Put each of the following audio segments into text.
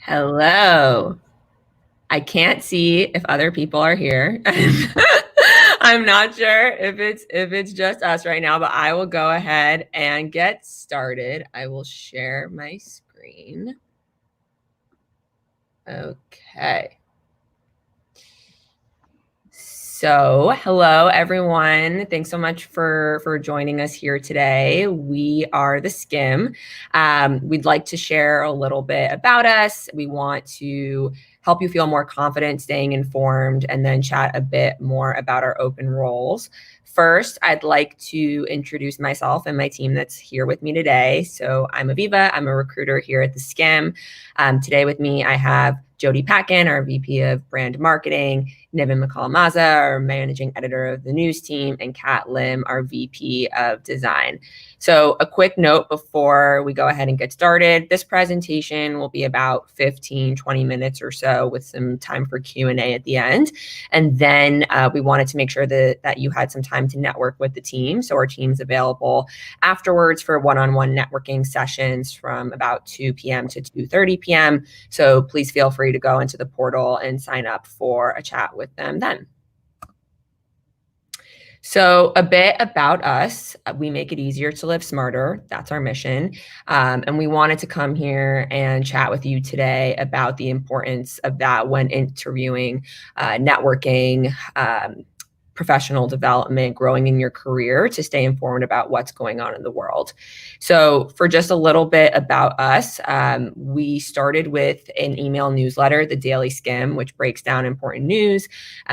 Hello. I can't see if other people are here. I'm not sure if it's just us right now, but I will go ahead and get started. I will share my screen. Okay. So, hello everyone. Thanks so much for joining us here today. We are theSkimm. We'd like to share a little bit about us. We want to help you feel more confident, staying informed, and then chat a bit more about our open roles. First, I'd like to introduce myself and my team that's here with me today. So I'm Aviva. I'm a recruiter here at theSkimm. Today with me, I have Jody Packin, our VP of Brand Marketing, Niven McCall-Maza, our Managing Editor of the News Team, and Kat Lim, our VP of Design. So a quick note before we go ahead and get started. This presentation will be about 15-20 minutes or so with some time for Q&A at the end. And then we wanted to make sure that you had some time to network with the team. So our team's available afterwards for one-on-one networking sessions from about 2 p.m. to 2:30 p.m. So please feel free to go into the portal and sign up for a chat with them then. So a bit about us. We make it easier to live smarter. That's our mission. And we wanted to come here and chat with you today about the importance of that when interviewing, networking, professional development, growing in your career to stay informed about what's going on in the world. So for just a little bit about us, we started with an email newsletter, the Daily Skimm, which breaks down important news,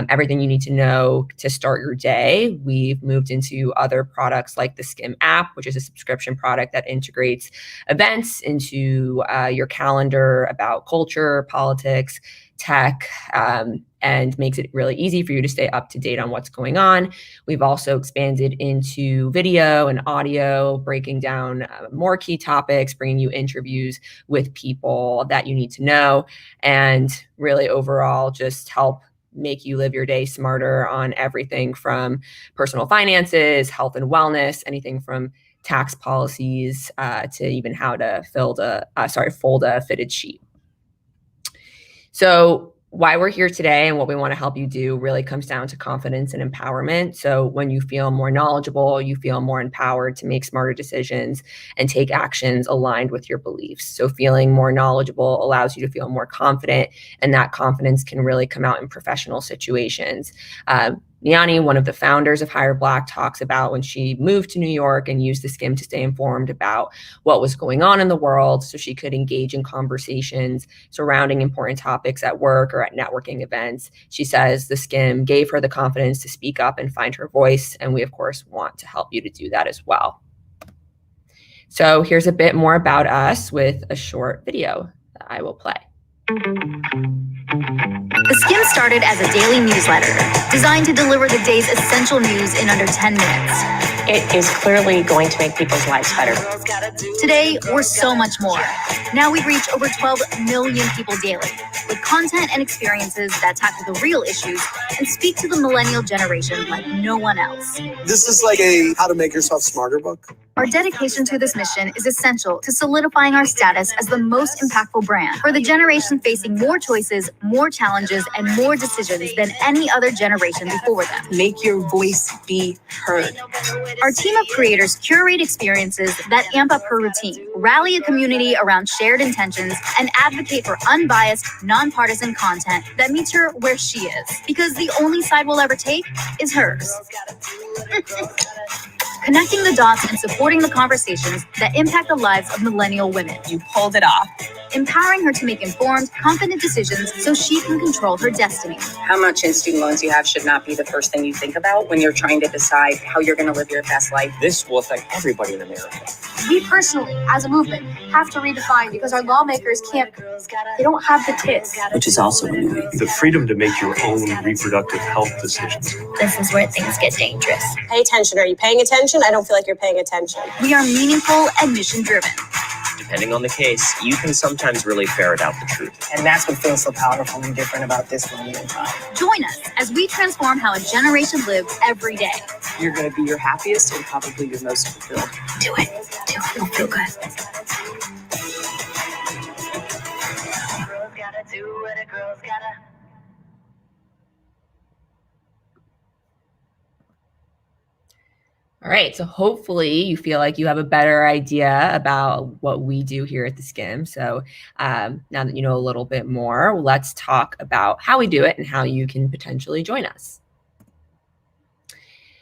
everything you need to know to start your day. We've moved into other products like the Skimm app, which is a subscription product that integrates events into your calendar about culture, politics, tech, and makes it really easy for you to stay up to date on what's going on. We've also expanded into video and audio, breaking down more key topics, bringing you interviews with people that you need to know, and really overall just help make you live your day smarter on everything from personal finances, health and wellness, anything from tax policies to even how to fold a fitted sheet. So why we're here today and what we want to help you do really comes down to confidence and empowerment. So when you feel more knowledgeable, you feel more empowered to make smarter decisions and take actions aligned with your beliefs. So feeling more knowledgeable allows you to feel more confident, and that confidence can really come out in professional situations. Niani, one of the founders of Hire Black, talks about when she moved to New York and used theSkimm to stay informed about what was going on in the world so she could engage in conversations surrounding important topics at work or at networking events. She says theSkimm gave her the confidence to speak up and find her voice, and we, of course, want to help you to do that as well. So here's a bit more about us with a short video that I will play. theSkimm started as a daily newsletter designed to deliver the day's essential news in under 10 minutes. It is clearly going to make people's lives better. Today, we're so much more. Now we reach over 12 million people daily with content and experiences that tackle the real issues and speak to the millennial generation like no one else. This is like a how to make yourself smarter book. Our dedication to this mission is essential to solidifying our status as the most impactful brand for the generation facing more choices, more challenges, and more decisions than any other generation before them. Make your voice be heard. Our team of creators curate experiences that amp up her routine, rally a community around shared intentions, and advocate for unbiased, nonpartisan content that meets her where she is. Because the only side we'll ever take is hers. Connecting the dots and supporting the conversations that impact the lives of millennial women. You pulled it off. Empowering her to make informed, confident decisions so she can control her destiny. How much in student loans you have should not be the first thing you think about when you're trying to decide how you're going to live your best life. This will affect everybody in America. We personally, as a movement, have to redefine because our lawmakers they don't have the tits. Which is also annoying. The freedom to make your own reproductive health decisions. This is where things get dangerous. Pay attention. Are you paying attention? I don't feel like you're paying attention. We are meaningful and mission-driven. Depending on the case, you can sometimes really ferret out the truth. And that's what feels so powerful and different about this moment in time. Join us as we transform how a generation lives every day. You're going to be your happiest and probably your most fulfilled. Do it. It'll feel good. All right, so hopefully you feel like you have a better idea about what we do here at theSkimm. So now that you know a little bit more, let's talk about how we do it and how you can potentially join us.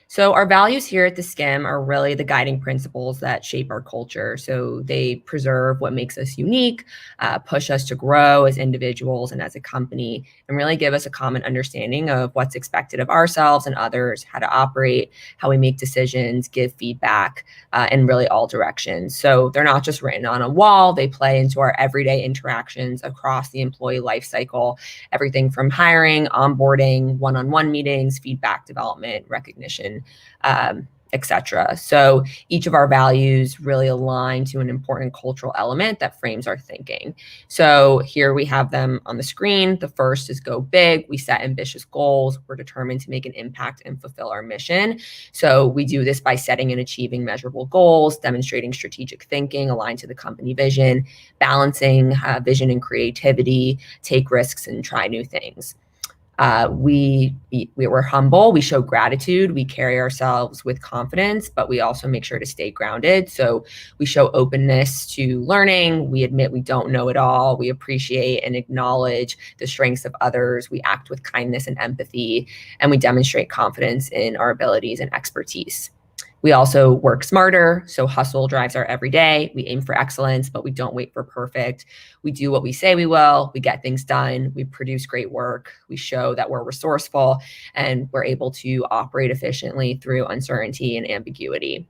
So our values here at theSkimm are really the guiding principles that shape our culture. So they preserve what makes us unique, push us to grow as individuals and as a company, and really give us a common understanding of what's expected of ourselves and others, how to operate, how we make decisions, give feedback, in really all directions. So they're not just written on a wall, they play into our everyday interactions across the employee life cycle, everything from hiring, onboarding, one-on-one meetings, feedback development, recognition, etc. So each of our values really align to an important cultural element that frames our thinking. So here we have them on the screen. The first is go big. We set ambitious goals. We're determined to make an impact and fulfill our mission. So we do this by setting and achieving measurable goals, demonstrating strategic thinking aligned to the company vision, balancing vision and creativity, take risks and try new things. We're humble, we show gratitude, we carry ourselves with confidence, but we also make sure to stay grounded. So we show openness to learning, we admit we don't know it all, we appreciate and acknowledge the strengths of others, we act with kindness and empathy, and we demonstrate confidence in our abilities and expertise. We also work smarter, so hustle drives our everyday. We aim for excellence, but we don't wait for perfect. We do what we say we will, we get things done, we produce great work, we show that we're resourceful, and we're able to operate efficiently through uncertainty and ambiguity.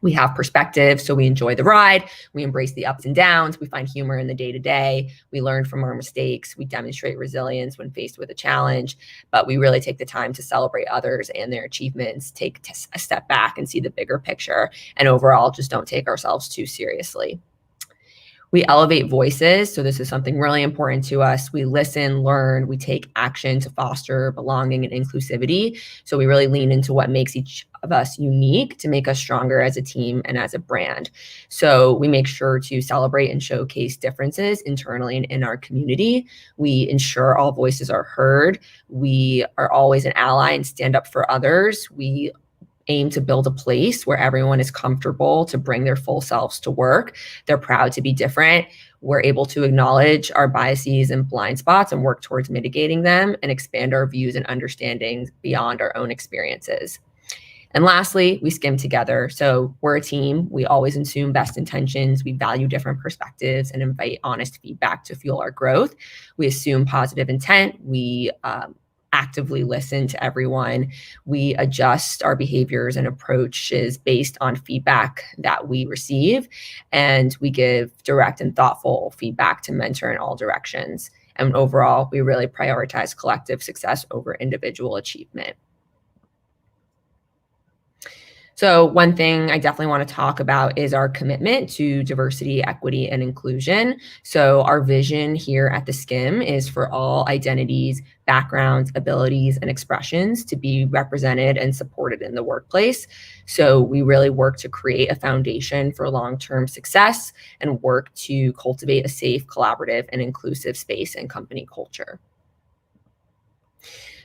We have perspective, so we enjoy the ride, we embrace the ups and downs, we find humor in the day-to-day, we learn from our mistakes, we demonstrate resilience when faced with a challenge, but we really take the time to celebrate others and their achievements, take a step back and see the bigger picture, and overall just don't take ourselves too seriously. We elevate voices. So this is something really important to us. We listen, learn, we take action to foster belonging and inclusivity. So we really lean into what makes each of us unique to make us stronger as a team and as a brand. So we make sure to celebrate and showcase differences internally and in our community. We ensure all voices are heard. We are always an ally and stand up for others. We aim to build a place where everyone is comfortable to bring their full selves to work. They're proud to be different. We're able to acknowledge our biases and blind spots and work towards mitigating them and expand our views and understandings beyond our own experiences. And lastly, we skim together. So we're a team. We always assume best intentions. We value different perspectives and invite honest feedback to fuel our growth. We assume positive intent. We actively listen to everyone. We adjust our behaviors and approaches based on feedback that we receive, and we give direct and thoughtful feedback to mentor in all directions. And overall, we really prioritize collective success over individual achievement. So one thing I definitely want to talk about is our commitment to diversity, equity, and inclusion. So our vision here at theSkimm is for all identities, backgrounds, abilities, and expressions to be represented and supported in the workplace. So we really work to create a foundation for long-term success and work to cultivate a safe, collaborative, and inclusive space and company culture.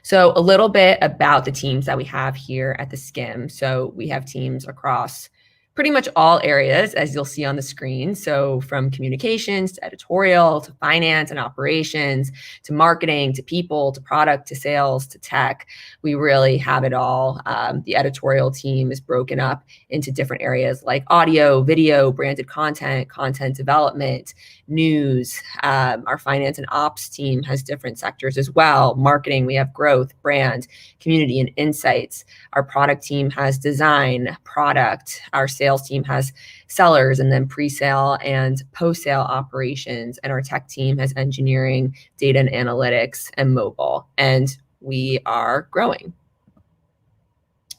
So a little bit about the teams that we have here at theSkimm. So we have teams across pretty much all areas, as you'll see on the screen. So from communications to editorial to finance and operations to marketing to people to product to sales to tech, we really have it all. The editorial team is broken up into different areas like audio, video, branded content, content development, news. Our finance and ops team has different sectors as well. Marketing, we have growth, brand, community, and insights. Our product team has design, product. Our sales team has sellers and then pre-sale and post-sale operations. And our tech team has engineering, data and analytics, and mobile. And we are growing.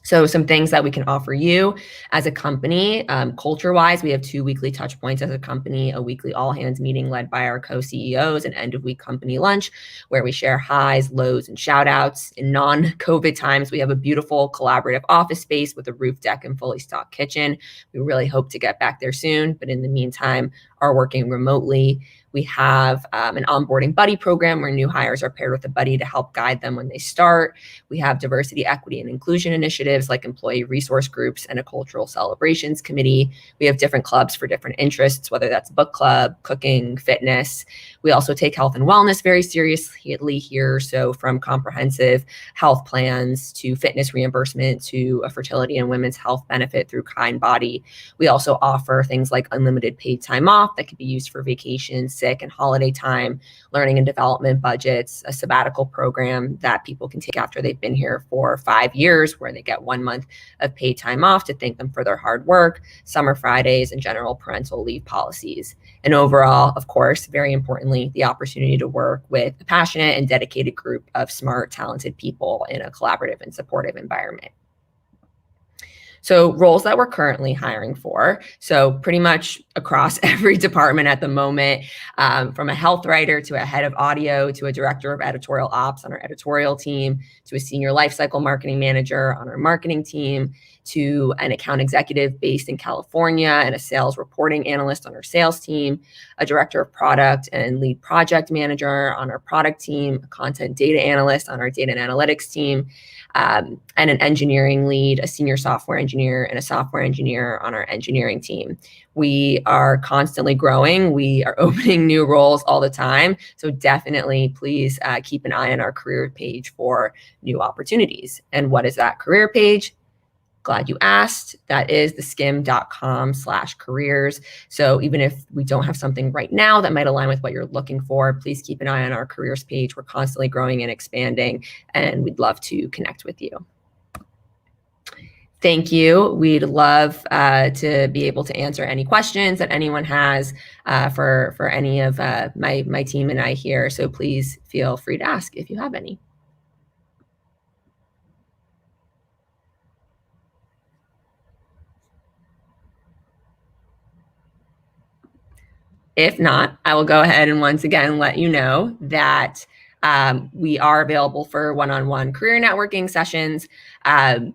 So some things that we can offer you as a company, culture-wise, we have 2 weekly touch points as a company, a weekly all-hands meeting led by our co-CEOs, an end-of-week company lunch where we share highs, lows, and shout-outs. In non-COVID times, we have a beautiful collaborative office space with a roof deck and fully stocked kitchen. We really hope to get back there soon, but in the meantime, are working remotely. We have an onboarding buddy program where new hires are paired with a buddy to help guide them when they start. We have diversity, equity, and inclusion initiatives like employee resource groups and a cultural celebrations committee. We have different clubs for different interests, whether that's book club, cooking, fitness. We also take health and wellness very seriously here. So from comprehensive health plans to fitness reimbursement to a fertility and women's health benefit through Kindbody. We also offer things like unlimited paid time off that can be used for vacation, sick, and holiday time, learning and development budgets, a sabbatical program that people can take after they've been here for 5 years, where they get 1 month of paid time off to thank them for their hard work, summer Fridays, and general parental leave policies. And overall, of course, very importantly, the opportunity to work with a passionate and dedicated group of smart, talented people in a collaborative and supportive environment. So roles that we're currently hiring for, so pretty much across every department at the moment, from a health writer to a head of audio to a director of editorial ops on our editorial team, to a senior lifecycle marketing manager on our marketing team, to an account executive based in California and a sales reporting analyst on our sales team, a director of product and lead project manager on our product team, a content data analyst on our data and analytics team, and an engineering lead, a senior software engineer, and a software engineer on our engineering team. We are constantly growing. We are opening new roles all the time. So definitely please keep an eye on our career page for new opportunities. And what is that career page? Glad you asked. That is theskimm.com/careers. So even if we don't have something right now that might align with what you're looking for, please keep an eye on our careers page. We're constantly growing and expanding, and we'd love to connect with you. Thank you. We'd love to be able to answer any questions that anyone has for any of my team and I here. So please feel free to ask if you have any. If not, I will go ahead and once again let you know that we are available for one-on-one career networking sessions.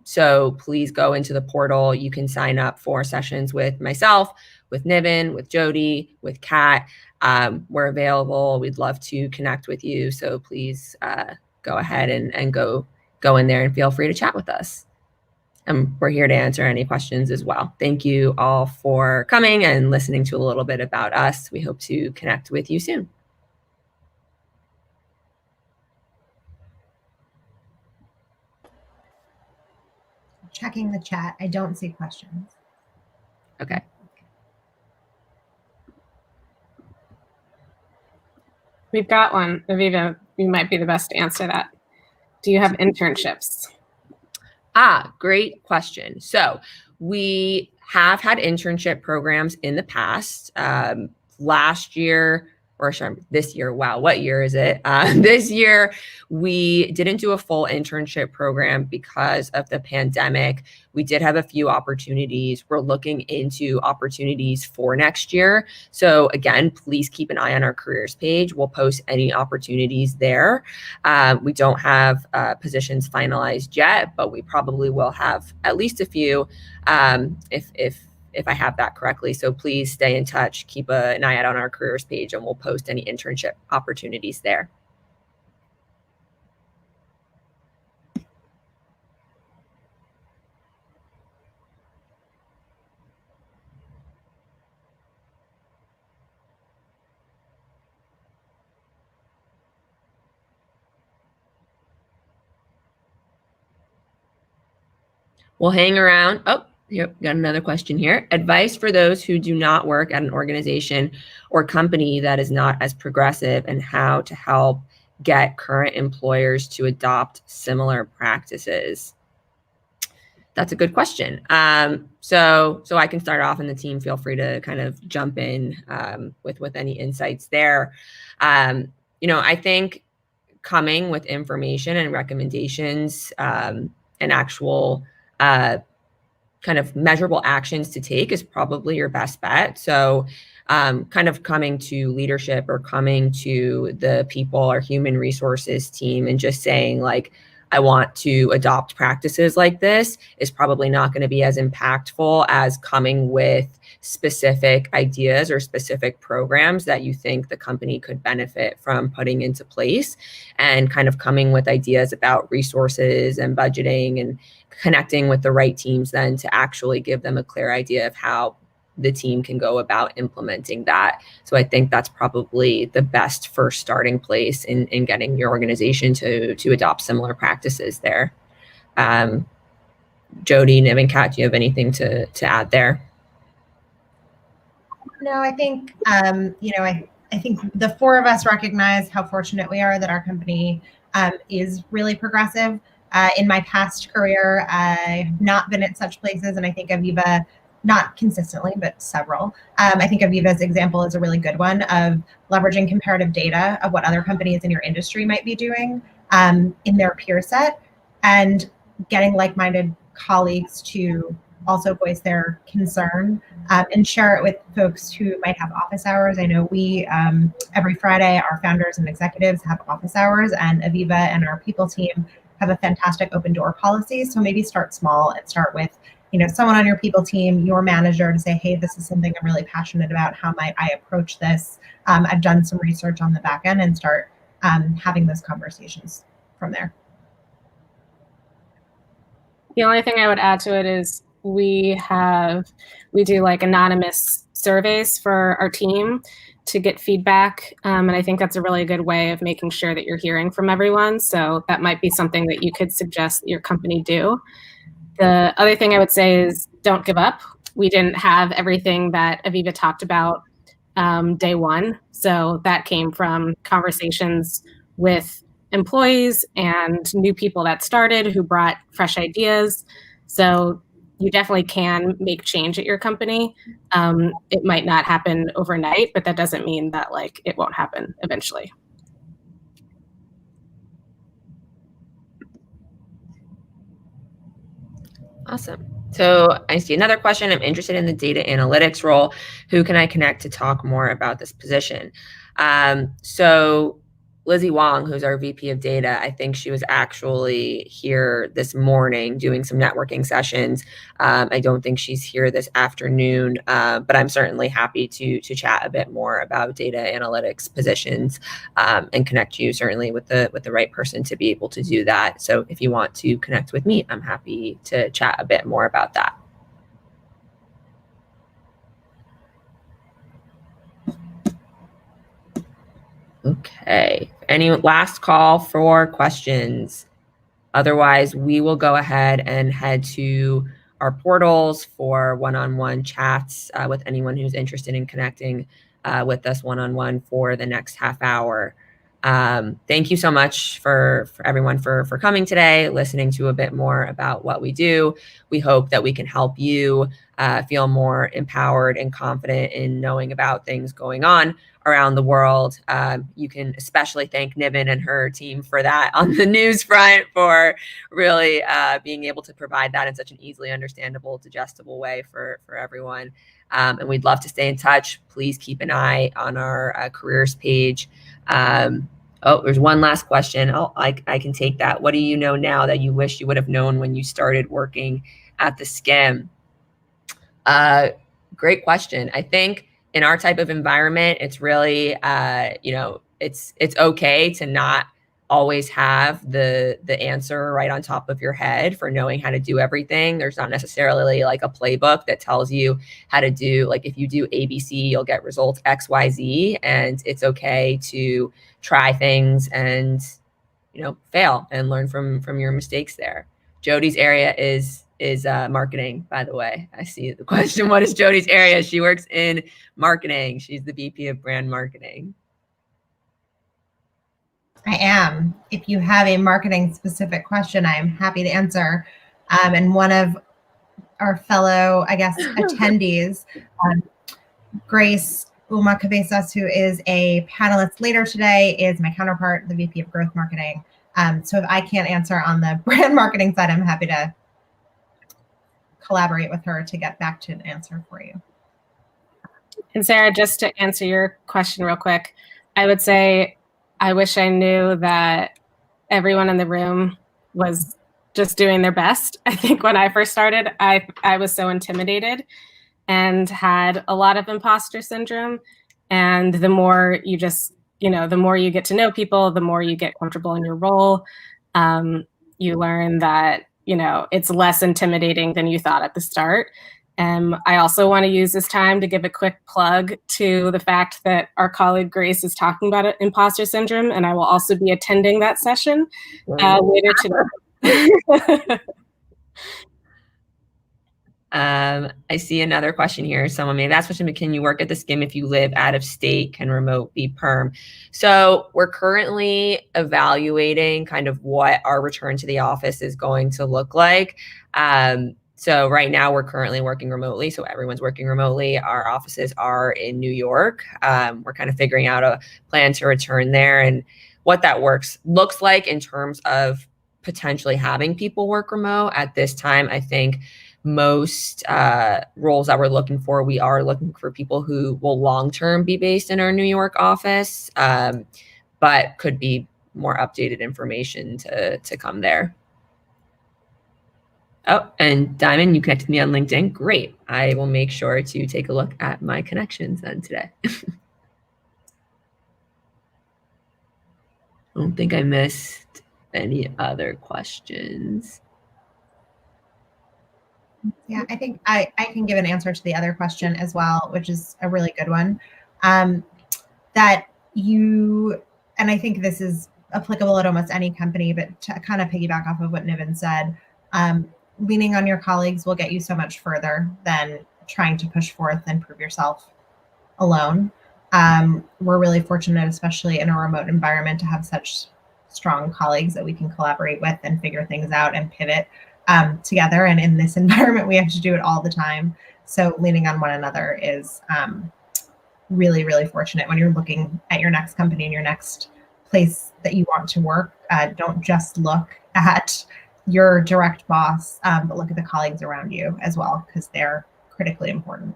So please go into the portal. You can sign up for sessions with myself, with Niven, with Jody, with Kat. We're available. We'd love to connect with you. So please go ahead and go in there and feel free to chat with us. And we're here to answer any questions as well. Thank you all for coming and listening to a little bit about us. We hope to connect with you soon. Checking the chat. I don't see questions. Okay. We've got one. Aviva, you might be the best to answer that. Do you have internships? Great question. So we have had internship programs in the past. Last year, or sorry, this year, wow, what year is it? This year, we didn't do a full internship program because of the pandemic. We did have a few opportunities. We're looking into opportunities for next year. So again, please keep an eye on our careers page. We'll post any opportunities there. We don't have positions finalized yet, but we probably will have at least a few if I have that correctly. So please stay in touch, keep an eye out on our careers page, and we'll post any internship opportunities there. We'll hang around. Oh, yep, got another question here. Advice for those who do not work at an organization or company that is not as progressive, and how to help get current employers to adopt similar practices. That's a good question. So I can start off, and the team feel free to kind of jump in with any insights there. I think coming with information and recommendations and actual kind of measurable actions to take is probably your best bet. So kind of coming to leadership or coming to the people or human resources team and just saying like, I want to adopt practices like this is probably not going to be as impactful as coming with specific ideas or specific programs that you think the company could benefit from putting into place, and kind of coming with ideas about resources and budgeting and connecting with the right teams then to actually give them a clear idea of how the team can go about implementing that. So I think that's probably the best first starting place in getting your organization to adopt similar practices there. Jody, Niv, and Kat, do you have anything to add there? No, I think, I think the four of us recognize how fortunate we are that our company is really progressive. In my past career, I have not been at such places, and I think Aviva, not consistently, but several. I think Aviva's example is a really good one of leveraging comparative data of what other companies in your industry might be doing in their peer set, and getting like-minded colleagues to also voice their concern and share it with folks who might have office hours. I know we, every Friday, our founders and executives have office hours, and Aviva and our people team have a fantastic open door policy. So maybe start small and start with someone on your people team, your manager, to say, hey, this is something I'm really passionate about. How might I approach this? I've done some research on the back end, and start having those conversations from there. The only thing I would add to it is we do like anonymous surveys for our team to get feedback. And I think that's a really good way of making sure that you're hearing from everyone. So that might be something that you could suggest that your company do. The other thing I would say is don't give up. We didn't have everything that Aviva talked about day one. So that came from conversations with employees and new people that started who brought fresh ideas. So you definitely can make change at your company. It might not happen overnight, but that doesn't mean that it won't happen eventually. Awesome. So I see another question. I'm interested in the data analytics role. Who can I connect to talk more about this position? So Lizzie Wong, who's our VP of data, I think she was actually here this morning doing some networking sessions. I don't think she's here this afternoon, but I'm certainly happy to chat a bit more about data analytics positions and connect you certainly with the right person to be able to do that. So if you want to connect with me, I'm happy to chat a bit more about that. Okay, any last call for questions? Otherwise, we will go ahead and head to our portals for one-on-one chats with anyone who's interested in connecting with us one-on-one for the next half hour. Thank you so much for everyone for coming today, listening to a bit more about what we do. We hope that we can help you feel more empowered and confident in knowing about things going on around the world. You can especially thank Niven and her team for that on the news front, for really being able to provide that in such an easily understandable, digestible way for everyone. And we'd love to stay in touch. Please keep an eye on our careers page. Oh, there's one last question. I can take that. What do you know now that you wish you would have known when you started working at theSkimm? Great question. I think in our type of environment, it's really, it's okay to not always have the answer right on top of your head for knowing how to do everything. There's not necessarily like a playbook that tells you how to do, like if you do ABC, you'll get results XYZ, and it's okay to try things and, fail and learn from your mistakes there. Jody's area is marketing, by the way. I see the question. What is Jody's area? She works in marketing. She's the VP of brand marketing. I am. If you have a marketing specific question, I am happy to answer. And one of our fellow, I guess, attendees, Grace Uma Cabezas, who is a panelist later today, is my counterpart, the VP of growth marketing. So if I can't answer on the brand marketing side, I'm happy to collaborate with her to get back to an answer for you. And Sarah, just to answer your question real quick, I would say I wish I knew that everyone in the room was just doing their best. I think when I first started, I was so intimidated and had a lot of imposter syndrome. And the more you just, the more you get to know people, the more you get comfortable in your role, you learn that, it's less intimidating than you thought at the start. And I also want to use this time to give a quick plug to the fact that our colleague Grace is talking about imposter syndrome, and I will also be attending that session later today. I see another question here. Someone made that question, but can you work at theSkimm if you live out of state? Can remote be perm? So we're currently evaluating kind of what our return to the office is going to look like. So right now we're currently working remotely. So everyone's working remotely. Our offices are in New York. We're kind of figuring out a plan to return there and what that looks like in terms of potentially having people work remote. At this time, I think most roles that we're looking for, we are looking for people who will long-term be based in our New York office, but could be more updated information to come there. Oh, and Diamond, you connected me on LinkedIn. Great. I will make sure to take a look at my connections then today. I don't think I missed any other questions. Yeah, I think I can give an answer to the other question as well, which is a really good one. That you, and I think this is applicable at almost any company, but to kind of piggyback off of what Niven said, leaning on your colleagues will get you so much further than trying to push forth and prove yourself alone. We're really fortunate, especially in a remote environment, to have such strong colleagues that we can collaborate with and figure things out and pivot together. And in this environment, we have to do it all the time. So leaning on one another is really, really fortunate when you're looking at your next company and your next place that you want to work. Don't just look at your direct boss, but look at the colleagues around you as well, because they're critically important.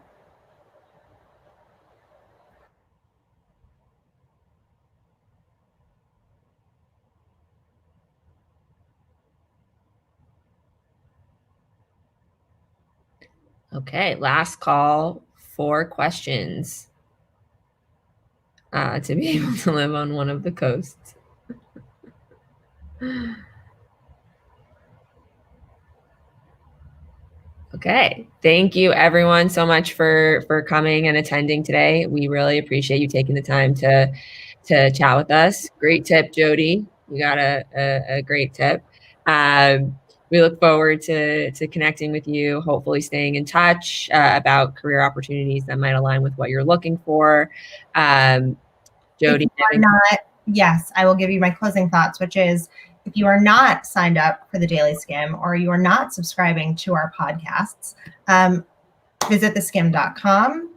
Okay, last call for questions to be able to live on one of the coasts. Okay, thank you everyone so much for coming and attending today. We really appreciate you taking the time to chat with us. Great tip, Jody. You got a great tip. We look forward to connecting with you, hopefully staying in touch about career opportunities that might align with what you're looking for. Jody? Yes, I will give you my closing thoughts, which is, if you are not signed up for the Daily Skimm or you are not subscribing to our podcasts, visit theskimm.com,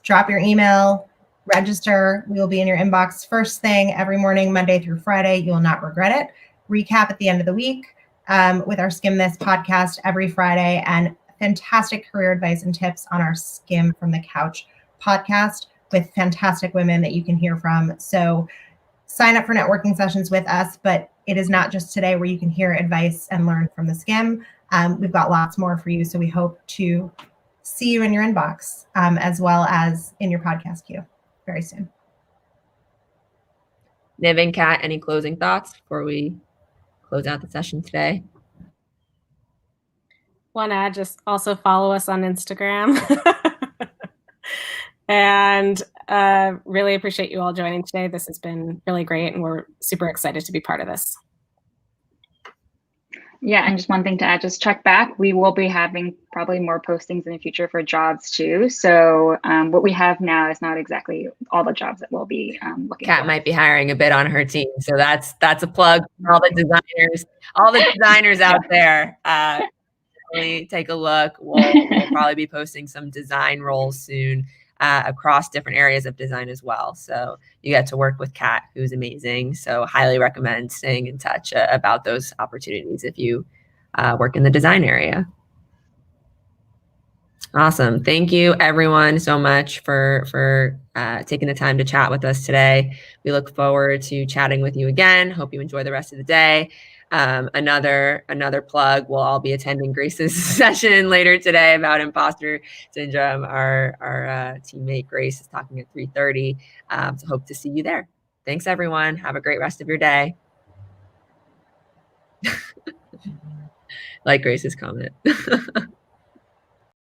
drop your email, register. We will be in your inbox first thing every morning, Monday through Friday. You will not regret it. Recap at the end of the week with our Skimm This podcast every Friday, and fantastic career advice and tips on our Skimm from the Couch podcast with fantastic women that you can hear from. So sign up for networking sessions with us, but it is not just today where you can hear advice and learn from the Skimm. We've got lots more for you, so we hope to see you in your inbox as well as in your podcast queue very soon. Niven, Kat, any closing thoughts before we close out the session today? Want to just also follow us on Instagram. And really appreciate you all joining today. This has been really great, and we're super excited to be part of this. Yeah, and just one thing to add, just check back. We will be having probably more postings in the future for jobs too. So what we have now is not exactly all the jobs that we'll be looking Kat for. might be hiring a bit on her team. So that's a plug for all the designers out there. Really take a look. We'll probably be posting some design roles soon across different areas of design as well. So you get to work with Kat, who's amazing. So highly recommend staying in touch about those opportunities if you work in the design area. Awesome. Thank you everyone so much for taking the time to chat with us today. We look forward to chatting with you again. Hope you enjoy the rest of the day. Another plug, we'll all be attending Grace's session later today about imposter syndrome. Our teammate Grace is talking at 3:30. So hope to see you there. Thanks everyone. Have a great rest of your day. Like Grace's comment.